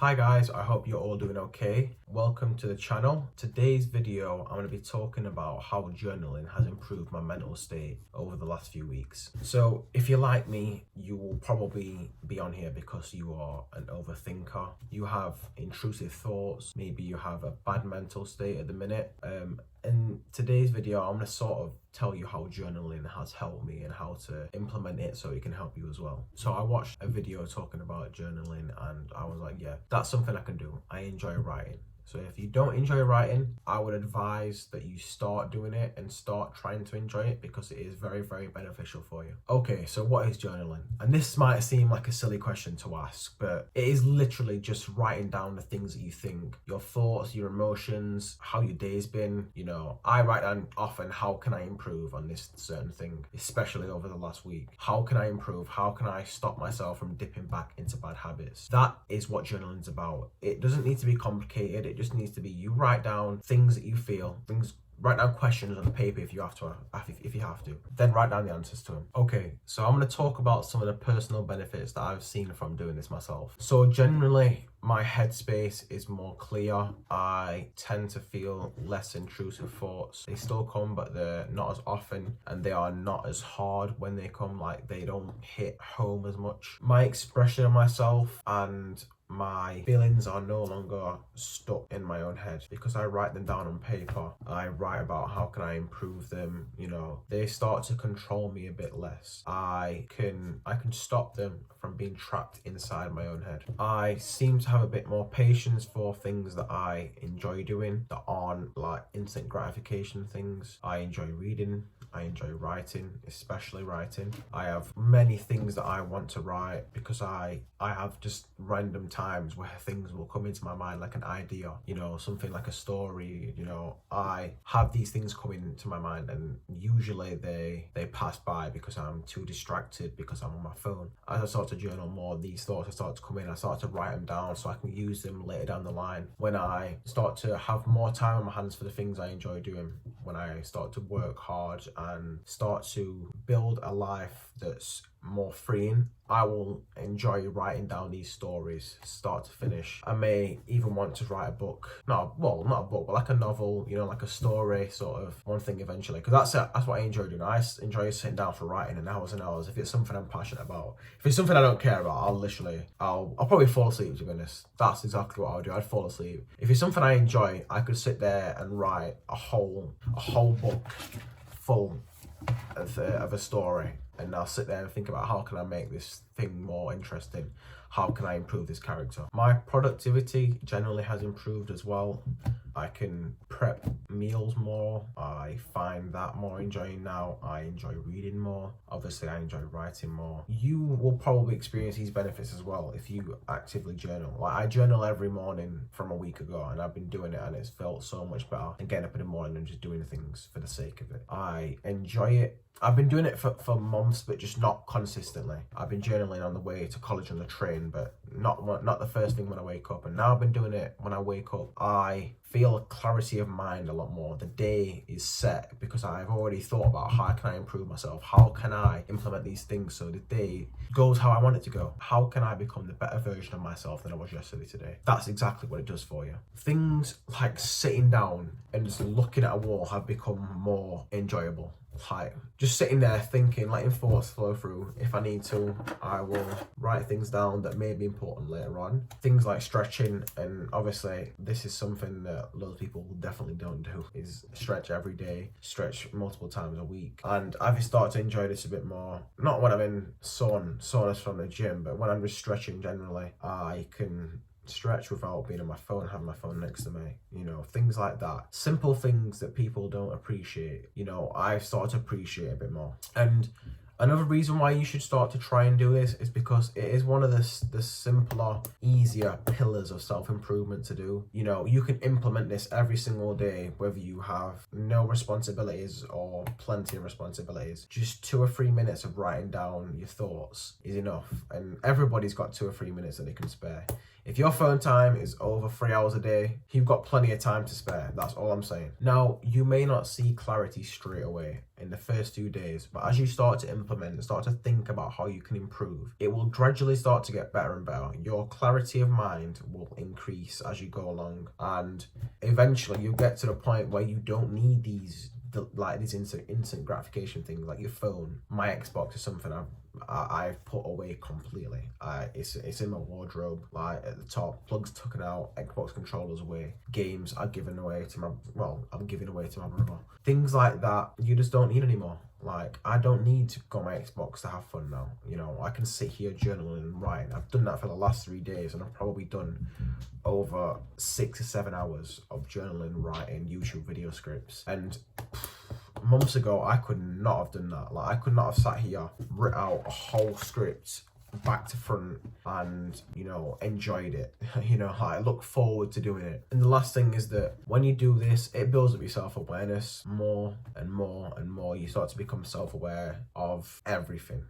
Hi guys, I hope you're all doing okay. Welcome to the channel. Today's video, I'm going to be talking about how journaling has improved my mental state over the last few weeks. So if you're like me, you will probably be on here because you are an overthinker. You have intrusive thoughts. Maybe you have a bad mental state at the minute. In today's video, I'm going to sort of tell you how journaling has helped me and how to implement it so it can help you as well. So I watched a video talking about journaling and I was like, yeah, that's something I can do. I enjoy writing. So if you don't enjoy writing, I would advise that you start doing it and start trying to enjoy it because it is very, very beneficial for you. Okay, so what is journaling? And this might seem like a silly question to ask, but it is literally just writing down the things that you think, your thoughts, your emotions, how your day's been. You know, I write down often, how can I improve on this certain thing, especially over the last week? How can I improve? How can I stop myself from dipping back into bad habits? That is what journaling is about. It doesn't need to be complicated. It just needs to be you write down things that you feel, write down questions on the paper if you have to, then write down the answers to them. Okay, so I'm going to talk about some of the personal benefits that I've seen from doing this myself. So generally, my headspace is more clear. I tend to feel less intrusive thoughts. They still come, but they're not as often, and they are not as hard when they come. Like, they don't hit home as much. My expression of myself and my feelings are no longer stuck in my own head because I write them down on paper. I write about how can I improve them. You know, they start to control me a bit less. I can stop them from being trapped inside my own head. I seem to have a bit more patience for things that I enjoy doing that aren't like instant gratification things. I enjoy reading. I enjoy writing, especially writing. I have many things that I want to write because I have just random times where things will come into my mind, like an idea, you know, something like a story. You know, I have these things coming into my mind and usually they pass by because I'm too distracted because I'm on my phone. As I start to journal more, these thoughts start to come in. I start to write them down so I can use them later down the line when I start to have more time on my hands for the things I enjoy doing, when I start to work hard and start to build a life that's more freeing. I will enjoy writing down these stories start to finish. I may even want to write a book, not a book, but like a novel, you know, like a story, sort of one thing eventually, because that's what I enjoy doing. I enjoy sitting down for writing and hours. If it's something I'm passionate about, if it's something I don't care about, I'll probably fall asleep, to be honest. That's exactly what I would do. I'd fall asleep. If it's something I enjoy, I could sit there and write a whole book full of a story, and I'll sit there and think about how can I make this thing more interesting, how can I improve this character. My productivity generally has improved as well. I can prep meals more. I find that more enjoying now. I enjoy reading more. Obviously, I enjoy writing more. You will probably experience these benefits as well if you actively journal. Like, I journal every morning from a week ago and I've been doing it and it's felt so much better than getting up in the morning and just doing things for the sake of it. I enjoy it. I've been doing it for months, but just not consistently. I've been journaling on the way to college on the train, but not the first thing when I wake up. And now I've been doing it when I wake up. I feel a clarity of mind a lot more. The day is set because I've already thought about how can I improve myself? How can I implement these things so the day goes how I want it to go? How can I become the better version of myself than I was yesterday today? That's exactly what it does for you. Things like sitting down and just looking at a wall have become more enjoyable. Like, just sitting there thinking, letting thoughts flow through. If I need to, I will write things down that may be important later on. Things like stretching, and obviously this is something that a lot of people definitely don't do, is stretch every day, stretch multiple times a week. And I've started to enjoy this a bit more. Not when I'm in saunas from the gym, but when I'm just stretching generally, I can stretch without being on my phone, having my phone next to me, you know, things like that. Simple things that people don't appreciate, you know, I've started to appreciate a bit more. And another reason why you should start to try and do this is because it is one of the simpler, easier pillars of self-improvement to do. You know, you can implement this every single day, whether you have no responsibilities or plenty of responsibilities. Just 2 or 3 minutes of writing down your thoughts is enough. And everybody's got 2 or 3 minutes that they can spare. If your phone time is over 3 hours a day, you've got plenty of time to spare. That's all I'm saying. Now, you may not see clarity straight away. in the first 2 days, but as you start to implement and start to think about how you can improve, it will gradually start to get better and better. Your clarity of mind will increase as you go along, and eventually you'll get to the point where you don't need these instant gratification things like your phone. My Xbox is something I've put away completely. It's in my wardrobe, like at the top. Plugs taken out, Xbox controllers away, games are given away to I'm giving away to my brother. Things like that you just don't need anymore. Like, I don't need to go on my Xbox to have fun now. You know, I can sit here journaling and writing. I've done that for the last 3 days, and I've probably done over 6 or 7 hours of journaling, writing, YouTube video scripts. And months ago, I could not have done that. Like, I could not have sat here, writ out a whole script back to front and, you know, enjoyed it. You know, I look forward to doing it. And the last thing is that when you do this, it builds up your self-awareness more and more and more. You start to become self-aware of everything,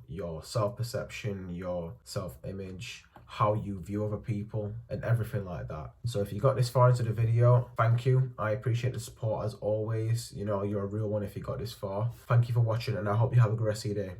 your self-perception, your self-image, how you view other people, and everything like that. So if you got this far into the video, thank you. I appreciate the support as always. You know, you're a real one if you got this far. Thank you for watching, and I hope you have a good rest of your day.